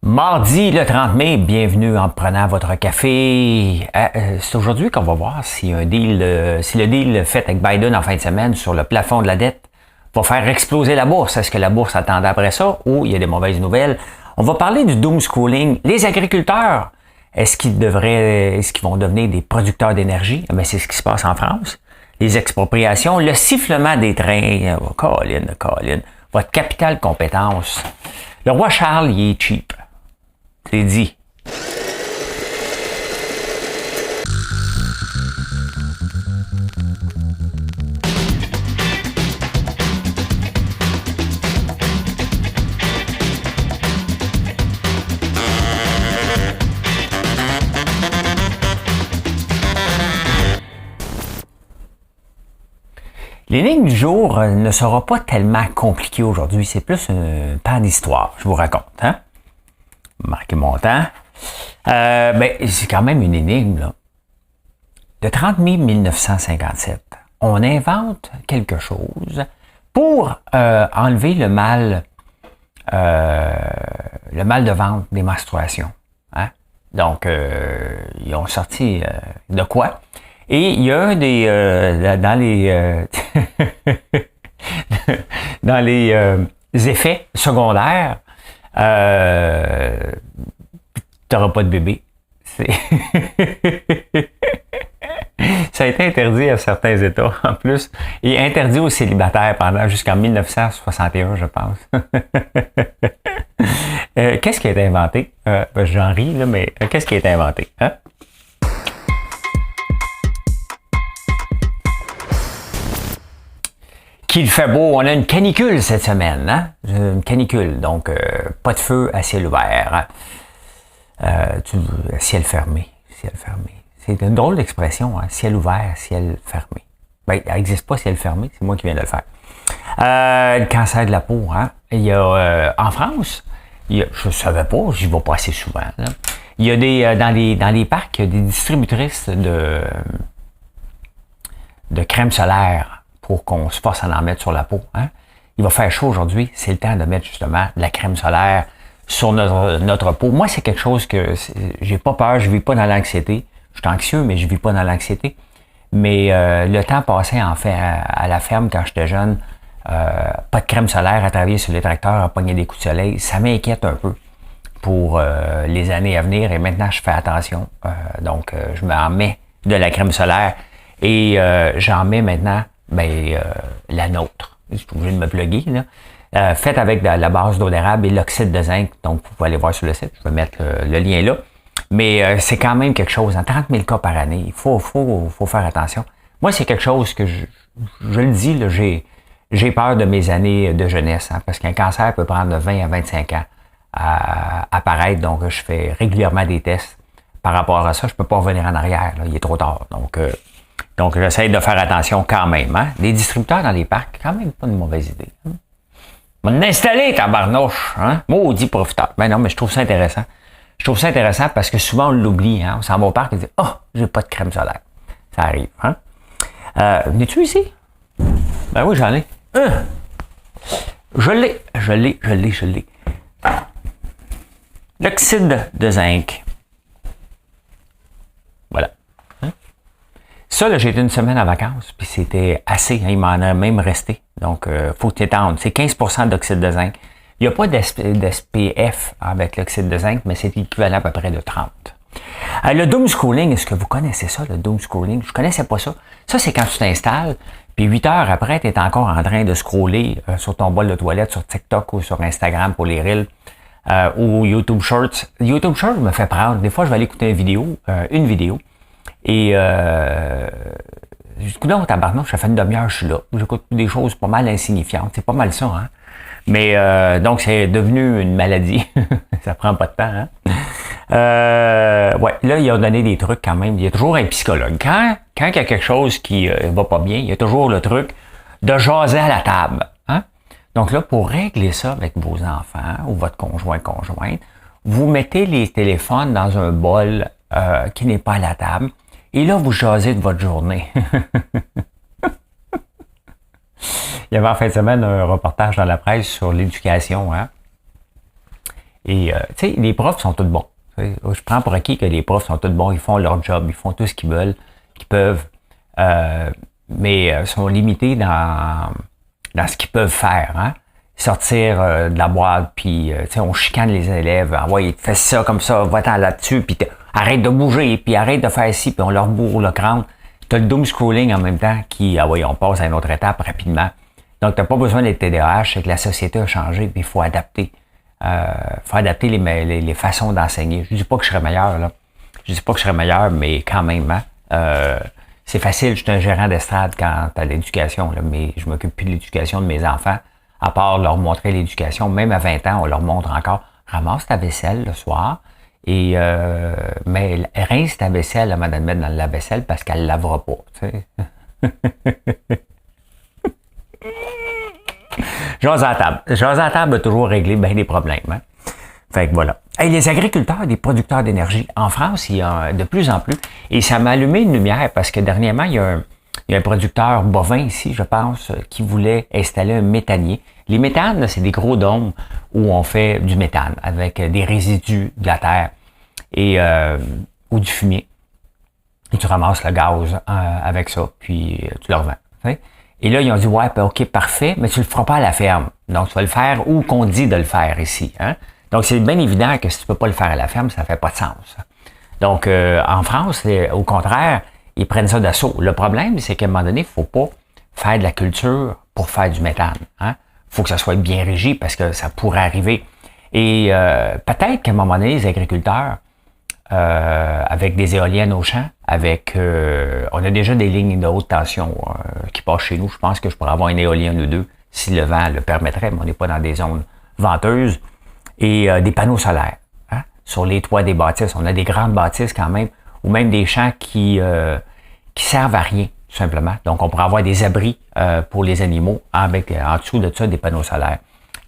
Mardi le 30 mai, bienvenue en prenant votre café. C'est aujourd'hui qu'on va voir si un deal, si le deal fait avec Biden en fin de semaine sur le plafond de la dette va faire exploser la bourse. Est-ce que la bourse attendait après ça ou il y a des mauvaises nouvelles? On va parler du doom scrolling. Les agriculteurs, est-ce qu'ils vont devenir des producteurs d'énergie? C'est ce qui se passe en France. Les expropriations, le sifflement des trains. Colin. Votre capital compétence. Le roi Charles, il est cheap. C'est dit. L'énigme du jour ne sera pas tellement compliquée aujourd'hui. C'est plus un pan d'histoire, je vous raconte. Marquez mon temps. C'est quand même une énigme, là. Le 30 mai 1957, on invente quelque chose pour enlever le mal de ventre des menstruations. Donc, ils ont sorti de quoi? Et il y a des dans les effets secondaires, t'auras pas de bébé. Ça a été interdit à certains États en plus et interdit aux célibataires pendant jusqu'en 1961, je pense. Qu'est-ce qui a été inventé? J'en ris, là, mais qu'est-ce qui a été inventé? Qu'il fait beau, on a une canicule cette semaine, une canicule, donc pas de feu à ciel ouvert, ciel fermé. C'est une drôle d'expression, ciel ouvert, ciel fermé. Il n'existe pas ciel fermé, c'est moi qui viens de le faire. Le cancer de la peau, il y a en France, je ne savais pas, j'y vais pas assez souvent. Là. Il y a dans les parcs, il y a des distributrices de crème solaire pour qu'on se force à en mettre sur la peau. Il va faire chaud aujourd'hui, c'est le temps de mettre justement de la crème solaire sur notre peau. Moi, c'est quelque chose que j'ai pas peur, je vis pas dans l'anxiété. Je suis anxieux, mais je vis pas dans l'anxiété. Mais le temps passé en fait à la ferme quand j'étais jeune, pas de crème solaire, à travailler sur les tracteurs, à pogner des coups de soleil, ça m'inquiète un peu pour les années à venir. Et maintenant, je fais attention. Donc, je m'en mets de la crème solaire et j'en mets maintenant la nôtre. Je suis obligé de me plugger, là. Faite avec la base d'eau d'érable et l'oxyde de zinc. Donc, vous pouvez aller voir sur le site. Je vais mettre le lien là. Mais c'est quand même quelque chose. En 30 000 cas par année, il faut faire attention. Moi, c'est quelque chose que je le dis, là, j'ai peur de mes années de jeunesse. Parce qu'un cancer peut prendre de 20 à 25 ans à apparaître. Donc, je fais régulièrement des tests. Par rapport à ça, je peux pas revenir en arrière. Là, il est trop tard. Donc, j'essaie de faire attention quand même. Les distributeurs dans les parcs, quand même pas une mauvaise idée. On installer tabarnouche, maudit profiteur. Non, mais je trouve ça intéressant. Je trouve ça intéressant parce que souvent on l'oublie. On s'en va au parc et dit « Oh, j'ai pas de crème solaire. » Ça arrive. N'es-tu ici? Ben oui, j'en ai. Je l'ai. L'oxyde de zinc. Voilà. Ça, là, j'ai été une semaine en vacances, puis c'était assez. Il m'en a même resté. Donc, faut t'étendre. C'est 15% d'oxyde de zinc. Il n'y a pas d'SPF avec l'oxyde de zinc, mais c'est équivalent à peu près de 30. Le doom scrolling, est-ce que vous connaissez ça, le doom scrolling? Je connaissais pas ça. Ça, c'est quand tu t'installes, puis 8 heures après, tu es encore en train de scroller sur ton bol de toilette, sur TikTok ou sur Instagram pour les reels, ou YouTube Shorts. YouTube Shorts me fait prendre. Des fois, je vais aller écouter une vidéo, et non, tabarnak, ça fait une demi-heure, je suis là. J'écoute des choses pas mal insignifiantes. C'est pas mal ça, Mais donc, c'est devenu une maladie. Ça prend pas de temps, là, ils ont donné des trucs quand même. Il y a toujours un psychologue. Quand il y a quelque chose qui va pas bien, il y a toujours le truc de jaser à la table. Donc là, pour régler ça avec vos enfants ou votre conjointe, vous mettez les téléphones dans un bol qui n'est pas à la table. Et là, vous jasez de votre journée. Il y avait en fin de semaine un reportage dans la presse sur l'éducation. Et, tu sais, les profs sont tous bons. Je prends pour acquis que les profs sont tous bons, ils font leur job, ils font tout ce qu'ils veulent, qu'ils peuvent, mais sont limités dans ce qu'ils peuvent faire. Hein? Sortir de la boîte, puis on chicane les élèves. Ah ouais, fais ça comme ça, va-t'en là-dessus, puis arrête de bouger, puis arrête de faire ci, puis on leur bourre le crâne. T'as le doom scrolling en même temps qui, ah ouais, on passe à une autre étape rapidement. Donc, t'as pas besoin d'être TDAH, c'est que la société a changé, puis il faut adapter. Faut adapter les façons d'enseigner. Je dis pas que je serais meilleur, là. Je dis pas que je serais meilleur, mais quand même, hein. C'est facile, je suis un gérant d'estrade quant à l'éducation, là, mais je m'occupe plus de l'éducation de mes enfants, à part leur montrer l'éducation. Même à 20 ans, on leur montre encore, ramasse ta vaisselle le soir, et mais rince ta vaisselle avant de la mettre dans le lave-vaisselle parce qu'elle ne lavera pas. Tu sais. Jase à table. Jase à table a toujours réglé bien des problèmes. Hein? Fait que voilà. Hey, les agriculteurs, des producteurs d'énergie, en France, il y a de plus en plus. Et ça m'a allumé une lumière parce que dernièrement, il y a un producteur bovin ici, je pense, qui voulait installer un méthanier. Les méthanes, c'est des gros dômes où on fait du méthane avec des résidus de la terre et ou du fumier. Et tu ramasses le gaz avec ça, puis tu le revends. T'sais? Et là, ils ont dit, ouais, OK, parfait, mais tu le feras pas à la ferme. Donc, tu vas le faire où qu'on dit de le faire ici. Hein? Donc, c'est bien évident que si tu peux pas le faire à la ferme, ça fait pas de sens. Donc, en France, au contraire, ils prennent ça d'assaut. Le problème, c'est qu'à un moment donné, il faut pas faire de la culture pour faire du méthane. Hein? Faut que ça soit bien régi parce que ça pourrait arriver. Et peut-être qu'à un moment donné, les agriculteurs, avec des éoliennes au champ, on a déjà des lignes de haute tension qui passent chez nous. Je pense que je pourrais avoir une éolienne ou deux si le vent le permettrait, mais on n'est pas dans des zones venteuses. Et des panneaux solaires hein, sur les toits des bâtisses. On a des grandes bâtisses quand même, ou même des champs qui servent à rien, tout simplement. Donc, on pourrait avoir des abris pour les animaux avec en dessous de ça des panneaux solaires.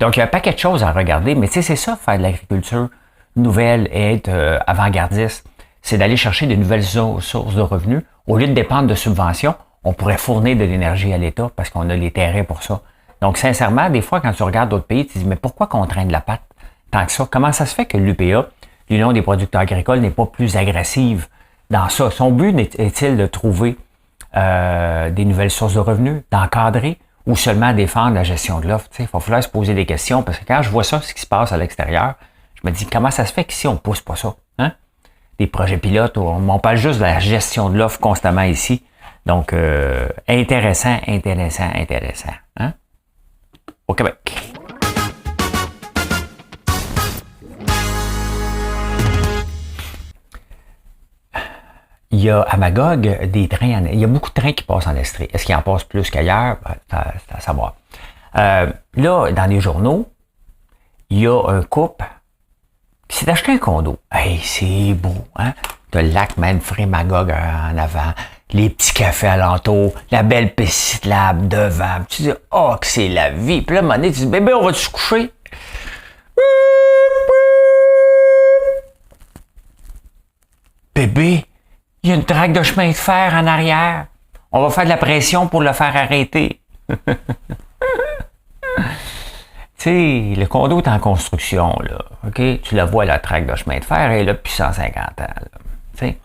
Donc, il y a un paquet de choses à regarder, mais tu sais, c'est ça, faire de l'agriculture nouvelle et être avant-gardiste, c'est d'aller chercher de nouvelles sources de revenus. Au lieu de dépendre de subventions, on pourrait fournir de l'énergie à l'État parce qu'on a les terrains pour ça. Donc, sincèrement, des fois, quand tu regardes d'autres pays, tu te dis, mais pourquoi qu'on traîne la patte tant que ça? Comment ça se fait que l'UPA, l'Union des producteurs agricoles, n'est pas plus agressive dans ça? Son but est-il de trouver des nouvelles sources de revenus, d'encadrer ou seulement défendre la gestion de l'offre? Il va falloir se poser des questions parce que quand je vois ça, ce qui se passe à l'extérieur, je me dis, comment ça se fait qu'ici, on pousse pas ça? Hein? Des projets pilotes, on parle juste de la gestion de l'offre constamment ici. Donc, intéressant. Hein? Au Québec. Il y a à Magog des trains, il y a beaucoup de trains qui passent en Estrie. Est-ce qu'il en passe plus qu'ailleurs? C'est à savoir. Là, dans les journaux, il y a un couple qui s'est acheté un condo. Hey, c'est beau, hein? T'as le lac Manfred Magog en avant, les petits cafés alentour, la belle piste cyclable devant. Puis tu dis, oh, que c'est la vie. Puis là, à un moment donné, tu dis, bébé, on va se coucher? Bébé, il y a une traque de chemin de fer en arrière. On va faire de la pression pour le faire arrêter. Tu sais, le condo est en construction, là. OK? Tu la vois, la traque de chemin de fer, elle est là depuis 150 ans, là. Tu sais?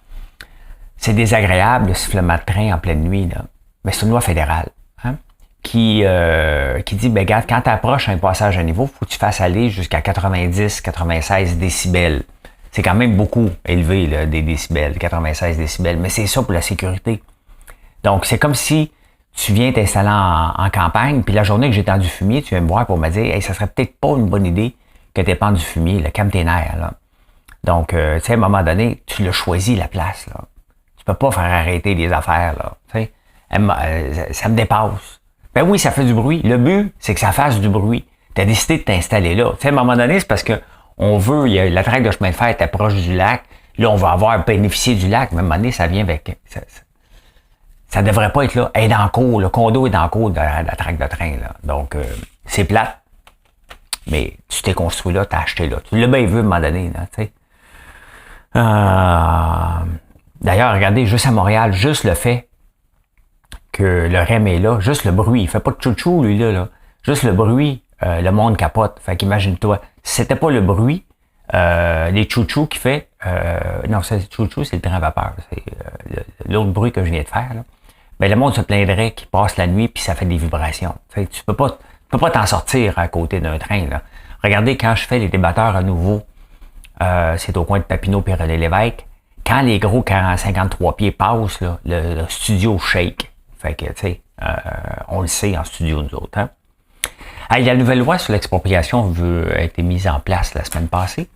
C'est désagréable, le sifflement de train en pleine nuit, là. Mais c'est une loi fédérale, hein? Qui dit, ben, regarde, quand tu approches un passage à niveau, faut que tu fasses aller jusqu'à 90, 96 décibels. C'est quand même beaucoup élevé, là, des décibels, 96 décibels. Mais c'est ça pour la sécurité. Donc, c'est comme si tu viens t'installer en campagne, puis la journée que j'ai tendu du fumier, tu viens me voir pour me dire, hey, ça serait peut-être pas une bonne idée que tu pendes du fumier, là, calme tes nerfs, là. Donc, tu sais, à un moment donné, tu l'as choisi, la place, là. Tu peux pas faire arrêter des affaires, là. Tu sais, ça me dépasse. Ben oui, ça fait du bruit. Le but, c'est que ça fasse du bruit. Tu as décidé de t'installer là. Tu sais, à un moment donné, c'est parce que on veut, la traque de chemin de fer est proche du lac. Là, on va avoir bénéficié du lac, mais à un moment donné, ça vient avec... Ça devrait pas être là. Elle est dans le cours. Le condo est dans le cours de la traque de train, là. Donc, c'est plate. Mais tu t'es construit là, t'as acheté là. Tu l'as bien vu à un moment donné, là, tu sais. D'ailleurs, regardez, juste à Montréal, juste le fait que le REM est là, juste le bruit, il fait pas de chouchou, lui, là. Juste le bruit, le monde capote. Fait qu'imagine-toi, si c'était pas le bruit, les chouchous qui fait... non, c'est chouchou, c'est le train à vapeur. C'est l'autre bruit que je viens de faire. Là. Ben, le monde se plaindrait qu'il passe la nuit puis ça fait des vibrations. T'sais, tu peux pas t'en sortir à côté d'un train. Là. Regardez, quand je fais les débatteurs à nouveau, c'est au coin de Papineau et René-Lévesque, quand les gros 53 pieds passent, là, le studio shake. Fait que, tu sais, on le sait en studio, nous autres. Hein? La nouvelle loi sur l'expropriation a été mise en place la semaine passée.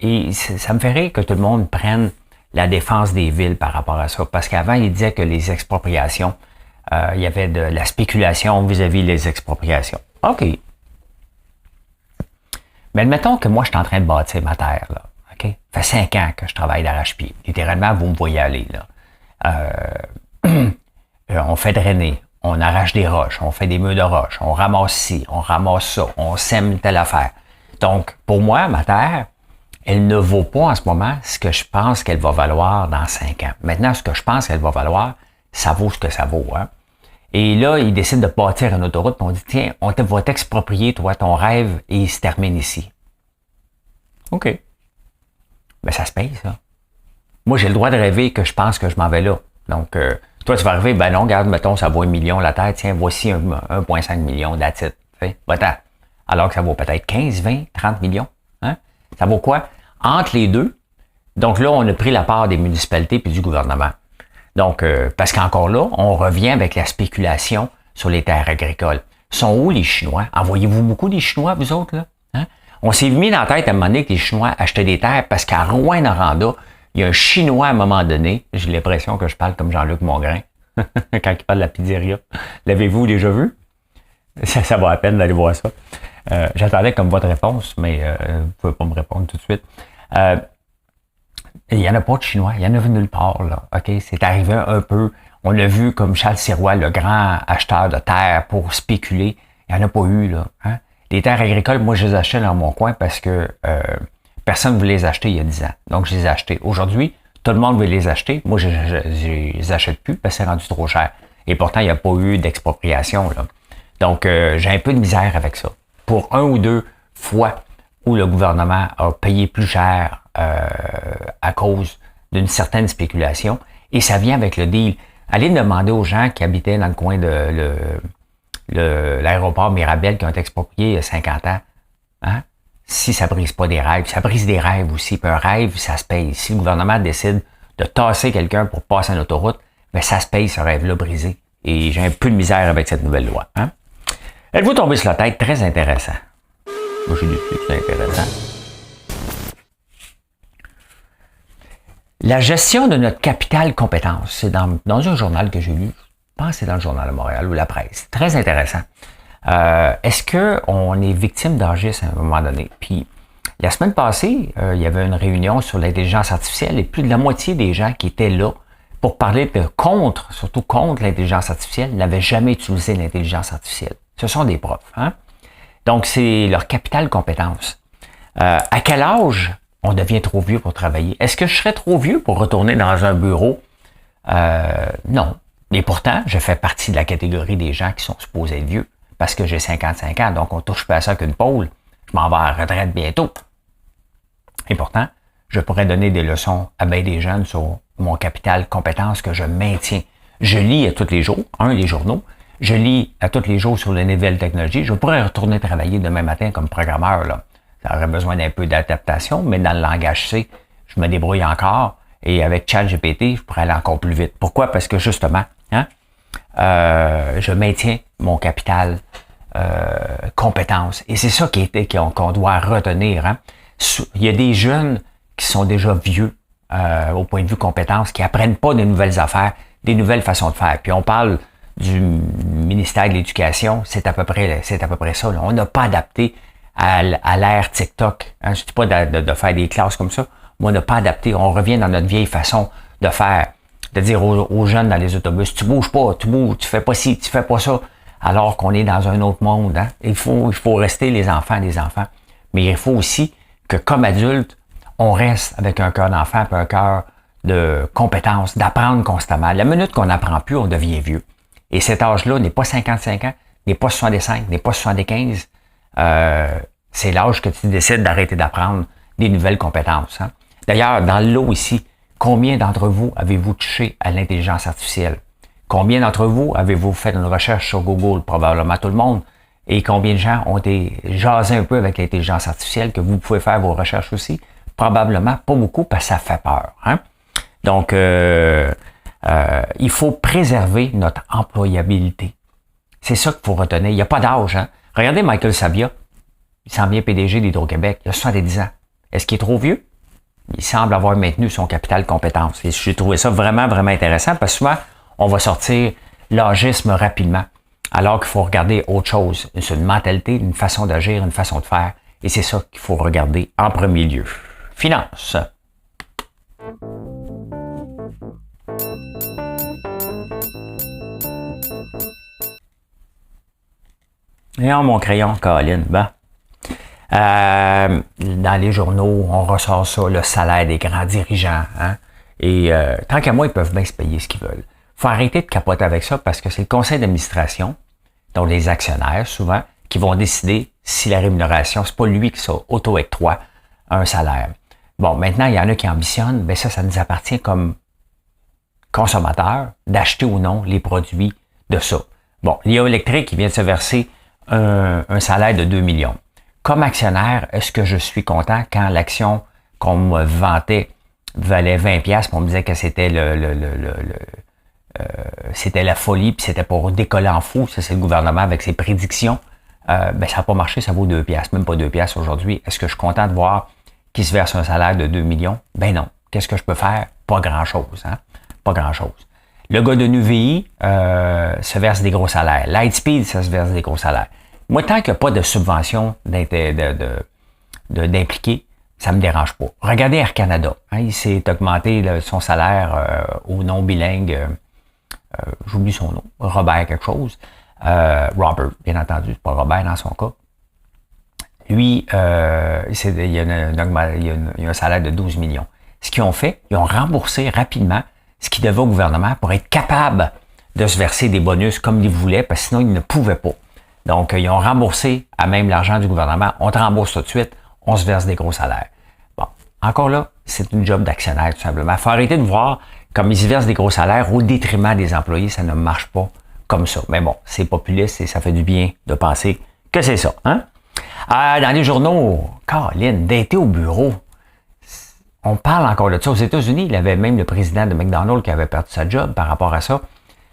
Et ça me fait rire que tout le monde prenne la défense des villes par rapport à ça. Parce qu'avant, il disait que les expropriations, il y avait de la spéculation vis-à-vis des expropriations. OK. Mais admettons que moi, je suis en train de bâtir ma terre, là. OK? Ça fait 5 ans que je travaille d'arrache-pied. Littéralement, vous me voyez aller, là. On fait drainer, on arrache des roches, on fait des murs de roches, on ramasse ci, on ramasse ça, on sème telle affaire. Donc, pour moi, ma terre, elle ne vaut pas en ce moment ce que je pense qu'elle va valoir dans 5 ans. Maintenant, ce que je pense qu'elle va valoir, ça vaut ce que ça vaut. Hein? Et là, ils décident de bâtir une autoroute, puis on dit, tiens, on va t'exproprier, toi, ton rêve, et il se termine ici. OK. Ben, ça se paye, ça. Moi, j'ai le droit de rêver que je pense que je m'en vais là. Donc, toi, tu vas arriver, ben non, regarde, mettons, ça vaut 1 million la terre, tiens, voici 1,5 million d'attitude. Va-t'en. Alors que ça vaut peut-être 15, 20, 30 millions. Hein? Ça vaut quoi? Entre les deux. Donc là, on a pris la part des municipalités puis du gouvernement. Donc, parce qu'encore là, on revient avec la spéculation sur les terres agricoles. Sont où les Chinois? Envoyez-vous beaucoup des Chinois, vous autres, là? Hein? On s'est mis dans la tête à un moment donné que les Chinois achetaient des terres parce qu'à Rouyn-Noranda, il y a un Chinois à un moment donné, j'ai l'impression que je parle comme Jean-Luc Mongrain, quand il parle de la pizzeria. L'avez-vous déjà vu? Ça vaut la peine d'aller voir ça. J'attendais comme votre réponse, mais vous ne pouvez pas me répondre tout de suite. Il n'y en a pas de Chinois, il y en a vu nulle part. Là. OK? C'est arrivé un peu, on l'a vu comme Charles Sirois, le grand acheteur de terres pour spéculer. Il n'y en a pas eu. Là. Hein? Les terres agricoles, moi, je les achetais dans mon coin parce que personne ne voulait les acheter il y a 10 ans. Donc, je les ai achetés. Aujourd'hui, tout le monde veut les acheter. Moi, je les achète plus parce que c'est rendu trop cher. Et pourtant, il n'y a pas eu d'expropriation. Là. Donc, j'ai un peu de misère avec ça. Pour 1 ou 2 fois où le gouvernement a payé plus cher à cause d'une certaine spéculation, et ça vient avec le deal. Allez demander aux gens qui habitaient dans le coin de l'aéroport Mirabel qui ont été expropriés il y a 50 ans, hein? Si ça brise pas des rêves, ça brise des rêves aussi. Puis un rêve, ça se paye. Si le gouvernement décide de tasser quelqu'un pour passer une autoroute, ben ça se paye ce rêve-là brisé. Et j'ai un peu de misère avec cette nouvelle loi. Hein? Êtes-vous tombé sur la tête? Très intéressant. Moi, j'ai dit que c'est intéressant. La gestion de notre capital compétence. C'est dans un journal que j'ai lu. Je pense que c'est dans le Journal de Montréal ou la presse. Très intéressant. Est-ce qu'on est victime d'âgisme à un moment donné? Puis, la semaine passée, il y avait une réunion sur l'intelligence artificielle et plus de la moitié des gens qui étaient là pour parler surtout contre l'intelligence artificielle, n'avaient jamais utilisé l'intelligence artificielle. Ce sont des profs. Hein? Donc, c'est leur capital compétence. À quel âge on devient trop vieux pour travailler? Est-ce que je serais trop vieux pour retourner dans un bureau? Non. Et pourtant, je fais partie de la catégorie des gens qui sont supposés être vieux parce que j'ai 55 ans, donc on touche pas à ça qu'une pôle. Je m'en vais à la retraite bientôt. Et pourtant, je pourrais donner des leçons à bien des jeunes sur mon capital compétence que je maintiens. Je lis à tous les jours, les journaux. Je lis à tous les jours sur les nouvelles technologies. Je pourrais retourner travailler demain matin comme programmeur. Là. Ça aurait besoin d'un peu d'adaptation, mais dans le langage C, je me débrouille encore. Et avec ChatGPT, je pourrais aller encore plus vite. Pourquoi? Parce que justement, je maintiens mon capital compétence. Et c'est ça qu'on doit retenir. Hein? Il y a des jeunes qui sont déjà vieux au point de vue compétence, qui apprennent pas de nouvelles affaires, des nouvelles façons de faire. Puis on parle du ministère de l'Éducation, c'est à peu près ça. Là. On n'a pas adapté à l'ère TikTok. Hein? Je ne dis pas de faire des classes comme ça, mais on n'a pas adapté. On revient dans notre vieille façon de faire, de dire aux jeunes dans les autobus, tu bouges pas, tu fais pas ci, tu fais pas ça, alors qu'on est dans un autre monde. Hein? Il faut rester les enfants des enfants. Mais il faut aussi que comme adulte, on reste avec un cœur d'enfant et un cœur de compétence, d'apprendre constamment. La minute qu'on n'apprend plus, on devient vieux. Et cet âge-là n'est pas 55 ans, n'est pas 65, n'est pas 75. C'est l'âge que tu décides d'arrêter d'apprendre des nouvelles compétences. Hein? D'ailleurs, dans le lot ici, combien d'entre vous avez-vous touché à l'intelligence artificielle? Combien d'entre vous avez-vous fait une recherche sur Google? Probablement tout le monde. Et combien de gens ont été jasés un peu avec l'intelligence artificielle que vous pouvez faire vos recherches aussi? Probablement pas beaucoup parce que ça fait peur. Hein? Donc, il faut préserver notre employabilité. C'est ça qu'il faut retenir. Il n'y a pas d'âge. Hein? Regardez Michael Sabia. Il s'en vient PDG d'Hydro-Québec. Il a 70 ans. Est-ce qu'il est trop vieux? Il semble avoir maintenu son capital compétence. Et j'ai trouvé ça vraiment, vraiment intéressant parce que souvent, on va sortir l'âgisme rapidement. Alors qu'il faut regarder autre chose. C'est une mentalité, une façon d'agir, une façon de faire. Et c'est ça qu'il faut regarder en premier lieu. Finance. Et mon crayon, Colin, dans les journaux, on ressort ça, le salaire des grands dirigeants. Hein? Et tant qu'à moi, ils peuvent bien se payer ce qu'ils veulent. Il faut arrêter de capoter avec ça parce que c'est le conseil d'administration, donc les actionnaires souvent, qui vont décider si la rémunération, c'est pas lui qui s'auto-octroie un salaire. Bon, maintenant, il y en a qui ambitionnent, ben ça nous appartient comme consommateurs d'acheter ou non les produits de ça. Bon, l'IA électrique qui vient de se verser un salaire de 2 millions. Comme actionnaire, est-ce que je suis content quand l'action qu'on me vantait valait 20$, puis on me disait que c'était c'était la folie, puis c'était pour décoller en fou, ça c'est le gouvernement avec ses prédictions. Ben ça n'a pas marché, ça vaut 2$, même pas 2$ aujourd'hui. Est-ce que je suis content de voir qu'il se verse un salaire de 2 millions? Ben non. Qu'est-ce que je peux faire? Pas grand-chose, hein? Pas grand-chose. Le gars de NUVI se verse des gros salaires. Lightspeed, ça se verse des gros salaires. Moi, tant qu'il n'y a pas de subvention d'impliquer, ça me dérange pas. Regardez Air Canada. Hein, il s'est augmenté son salaire au nom bilingue. J'oublie son nom. Robert quelque chose. Robert, bien entendu. C'est pas Robert dans son cas. Lui, il y a un salaire de 12 millions. Ce qu'ils ont fait, ils ont remboursé rapidement ce qui devait au gouvernement pour être capable de se verser des bonus comme ils voulaient, parce que sinon, ils ne pouvaient pas. Donc, ils ont remboursé à même l'argent du gouvernement. On te rembourse tout de suite, on se verse des gros salaires. Bon, encore là, c'est une job d'actionnaire, tout simplement. Il faut arrêter de voir comme ils se versent des gros salaires au détriment des employés. Ça ne marche pas comme ça. Mais bon, c'est populiste et ça fait du bien de penser que c'est ça. Hein? Dans les journaux, Caroline, d'été au bureau, on parle encore de ça. Aux États-Unis, il y avait même le président de McDonald's qui avait perdu sa job par rapport à ça.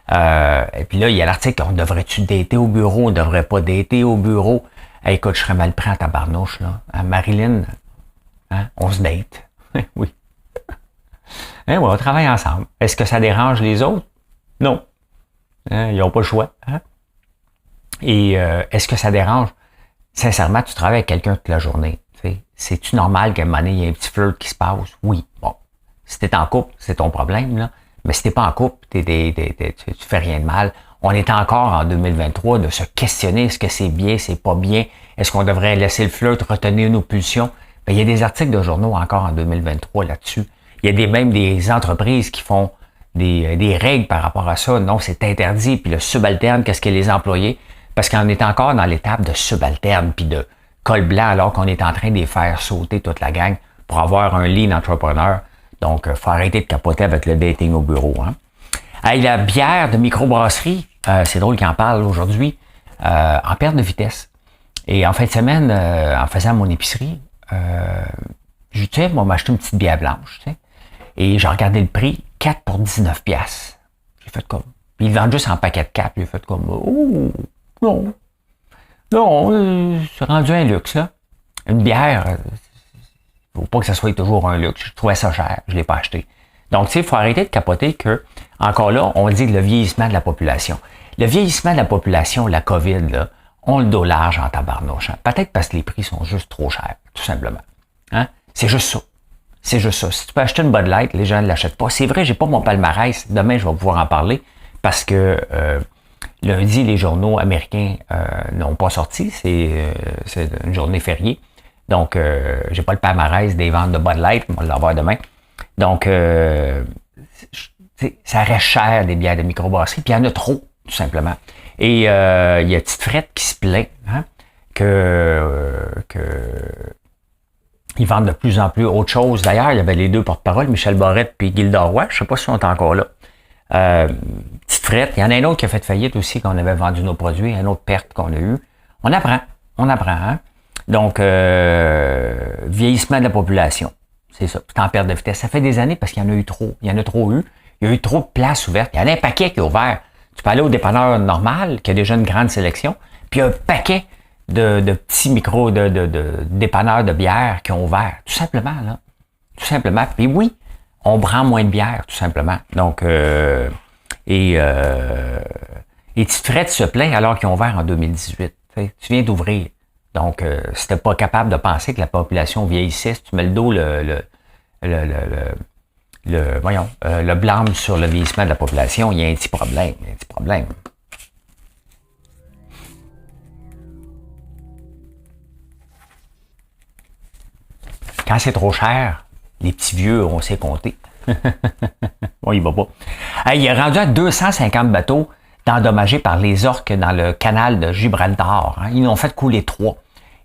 Et puis là, il y a l'article, on devrait-tu dater au bureau, on devrait pas dater au bureau. Hey, écoute, je serais mal pris à ta barnouche, là. Hein, Marilyn, hein, on se date. Oui. Hein, on travaille ensemble. Est-ce que ça dérange les autres? Non. Hein, ils n'ont pas le choix. Hein? Et est-ce que ça dérange? Sincèrement, tu travailles avec quelqu'un toute la journée. C'est-tu normal qu'à un moment donné, il y ait un petit flirt qui se passe? Oui. Bon. Si t'es en couple, c'est ton problème, là. Mais si t'es pas en couple, tu fais rien de mal. On est encore en 2023 de se questionner, est-ce que c'est bien, c'est pas bien? Est-ce qu'on devrait laisser le flirt retenir nos pulsions? Ben, il y a des articles de journaux encore en 2023 là-dessus. Il y a même des entreprises qui font des règles par rapport à ça. Non, c'est interdit. Puis le subalterne, qu'est-ce que les employés? Parce qu'on est encore dans l'étape de subalterne puis de col blanc alors qu'on est en train de les faire sauter toute la gang pour avoir un lean entrepreneur. Donc, il faut arrêter de capoter avec le dating au bureau. Hein. Hey, la bière de microbrasserie, c'est drôle qu'il en parle aujourd'hui, en perte de vitesse. Et en fin de semaine, en faisant mon épicerie, je disais, moi, m'acheter une petite bière blanche. Tu sais, et j'ai regardé le prix, 4 pour 19$. J'ai fait comme... Puis ils vendent juste en paquet de 4. J'ai fait comme... Oh, non. Non, c'est rendu un luxe, là. Une bière, faut pas que ça soit toujours un luxe. Je trouvais ça cher, je l'ai pas acheté. Donc, tu sais, il faut arrêter de capoter que, encore là, on dit le vieillissement de la population. Le vieillissement de la population, la COVID, là, on le dos large en tabarnouche. Hein. Peut-être parce que les prix sont juste trop chers, tout simplement. Hein? C'est juste ça. C'est juste ça. Si tu peux acheter une Bud Light, les gens ne l'achètent pas. C'est vrai, j'ai pas mon palmarès. Demain, je vais pouvoir en parler parce que lundi, les journaux américains n'ont pas sorti. C'est une journée fériée. Donc, j'ai pas le palmarès des ventes de Bud Light. On va l'avoir demain. Donc, ça reste cher des bières de microbrasserie. Puis il y en a trop, tout simplement. Et il y a Petite Frette qui se plaint hein, ils vendent de plus en plus autre chose. D'ailleurs, il y avait les deux porte-parole, Michel Barrette et Gilda Roy. Je ne sais pas si ils sont encore là. Petite frette. Il y en a un autre qui a fait faillite aussi, qu'on avait vendu nos produits, une autre perte qu'on a eue. On apprend. Hein? Donc, vieillissement de la population. C'est ça. C'est en perte de vitesse. Ça fait des années parce qu'il y en a eu trop. Il y en a trop eu. Il y a eu trop de places ouvertes. Il y en a un paquet qui est ouvert. Tu peux aller au dépanneur normal, qui a déjà une grande sélection, puis il y a un paquet de petits micros de dépanneurs de bière qui ont ouvert. Tout simplement, là. Tout simplement. Puis oui, on prend moins de bière, tout simplement. Donc, et Tite Frette se plaint alors qu'ils ont ouvert en 2018. Tu viens d'ouvrir. Donc, si t'es pas capable de penser que la population vieillissait, si tu mets le dos le blâme sur le vieillissement de la population, il y a un petit problème. Quand c'est trop cher, les petits vieux, on sait compter. On y va pas. Il est rendu à 250 bateaux endommagés par les orques dans le canal de Gibraltar. Ils en ont fait couler 3.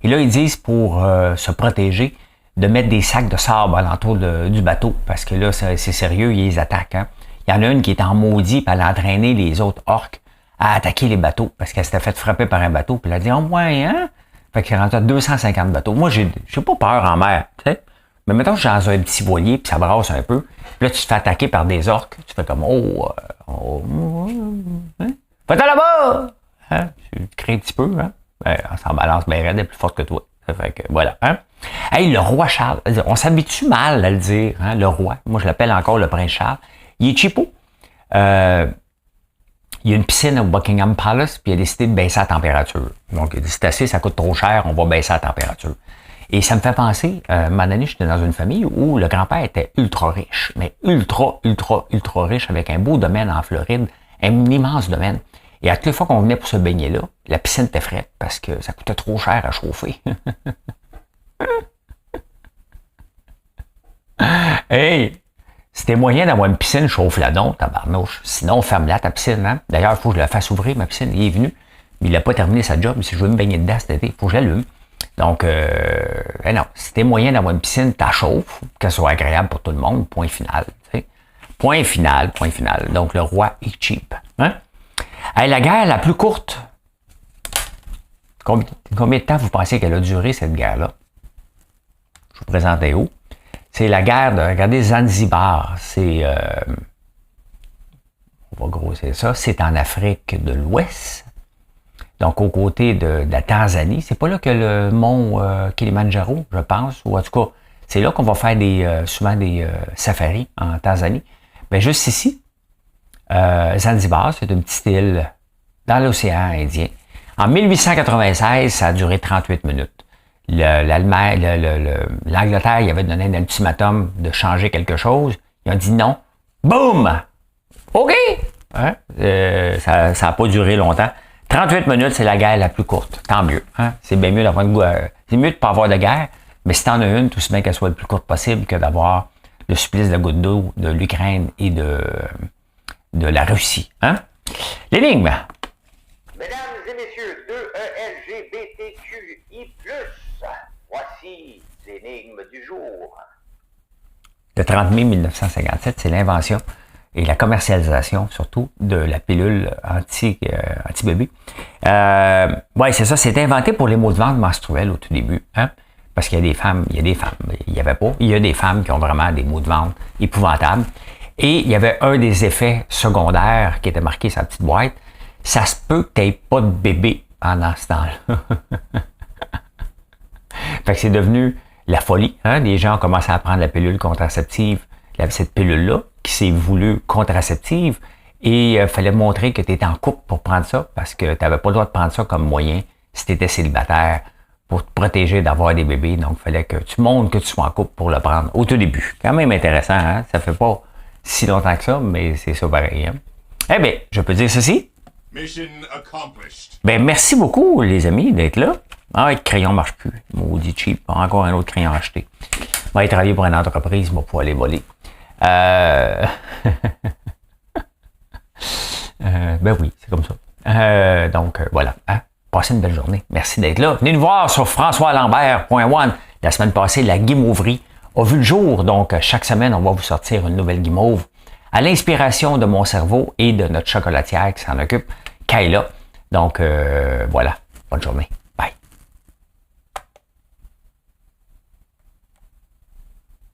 Et là, ils disent pour se protéger, de mettre des sacs de sable alentour du bateau, parce que là, c'est sérieux, ils les attaquent. Hein. Il y en a une qui est en maudit, puis elle a entraîné les autres orques à attaquer les bateaux, parce qu'elle s'était fait frapper par un bateau, puis elle a dit « Oh, ouais, hein? » Fait qu'il est rendu à 250 bateaux. Moi, j'ai pas peur en mer, tu sais. Mais mettons que j'ai dans un petit voilier, puis ça brasse un peu, puis là, tu te fais attaquer par des orques, tu fais comme « hein? Fais-toi là-bas! » Hein? Tu cries un petit peu, hein? Ben, on s'en balance, ben elle est plus forte que toi. Ça fait que, voilà, hein? Hey, le roi Charles, on s'habitue mal à le dire, hein, le roi. Moi, je l'appelle encore le prince Charles. Il est cheapo. Il y a une piscine au Buckingham Palace, puis il a décidé de baisser la température. Donc, il a dit, c'est assez, ça coûte trop cher, on va baisser la température. Et ça me fait penser, à un moment donné, j'étais dans une famille où le grand-père était ultra riche, mais ultra riche, avec un beau domaine en Floride, un immense domaine. Et à toutes les fois qu'on venait pour se baigner là, la piscine était frette parce que ça coûtait trop cher à chauffer. Hey! C'était moyen d'avoir une piscine, chauffe-la donc, tabarnouche. Sinon, ferme-la ta piscine. Hein? D'ailleurs, il faut que je la fasse ouvrir, ma piscine. Il est venu, mais il n'a pas terminé sa job. Si je veux me baigner dedans cet été, il faut que je l'allume. Donc, non, c'était moyen d'avoir une piscine, t'as chauffe, qu'elle soit agréable pour tout le monde, point final. T'sais. Point final. Donc, le roi est cheap. Hein? Hey, la guerre la plus courte. Combien de temps vous pensez qu'elle a duré, cette guerre-là? Je vous présentais où? C'est la guerre de, regardez, Zanzibar. C'est, on va grossir ça, c'est en Afrique de l'Ouest. Donc, aux côtés de la Tanzanie. C'est pas là que le mont Kilimandjaro, je pense, ou en tout cas, c'est là qu'on va faire souvent des safaris en Tanzanie. Bien, juste ici, Zanzibar, c'est une petite île dans l'océan Indien. En 1896, ça a duré 38 minutes. L'Angleterre, il avait donné un ultimatum de changer quelque chose. Ils ont dit non. Boum! OK! Hein? Ça n'a pas duré longtemps. 38 minutes, c'est la guerre la plus courte. Tant mieux. Hein? C'est bien mieux d'avoir c'est mieux de ne pas avoir de guerre, mais si t'en as une, tout aussi bien qu'elle soit le plus courte possible que d'avoir le supplice de la goutte d'eau de l'Ukraine et de la Russie. Hein? L'énigme. Mesdames et messieurs, 2ELGBTQI+, voici l'énigme du jour. Le 30 mai 1957, c'est l'invention et la commercialisation, surtout, de la pilule anti-bébé. Oui, c'est ça, c'est inventé pour les maux de ventre menstruels au tout début. Hein? Parce qu'il y a des femmes, il y a des femmes qui ont vraiment des maux de ventre épouvantables. Et il y avait un des effets secondaires qui était marqué sur la petite boîte. Ça se peut que tu n'aies pas de bébé pendant ce temps-là. Fait que c'est devenu la folie. Hein? Les gens ont commencé à prendre la pilule contraceptive, cette pilule-là, qui s'est voulue contraceptive, et il fallait montrer que tu étais en couple pour prendre ça, parce que tu n'avais pas le droit de prendre ça comme moyen si tu étais célibataire pour te protéger d'avoir des bébés. Donc, il fallait que tu montres que tu sois en couple pour le prendre au tout début. Quand même intéressant, hein? Ça fait pas si longtemps que ça, mais c'est ça pareil. Hein? Eh bien, je peux dire ceci. Mission accomplished. Ben, merci beaucoup, les amis, d'être là. Ah, le crayon marche plus. Maudit cheap. Encore un autre crayon acheté. On va aller travailler pour une entreprise, on va pouvoir les voler. Ben oui, c'est comme ça. Donc, voilà. Hein? Passez une belle journée. Merci d'être là. Venez nous voir sur françoislambert.one. La semaine passée, la guimauverie a vu le jour. Donc, chaque semaine, on va vous sortir une nouvelle guimauve à l'inspiration de mon cerveau et de notre chocolatière qui s'en occupe, Kayla. Donc, voilà. Bonne journée.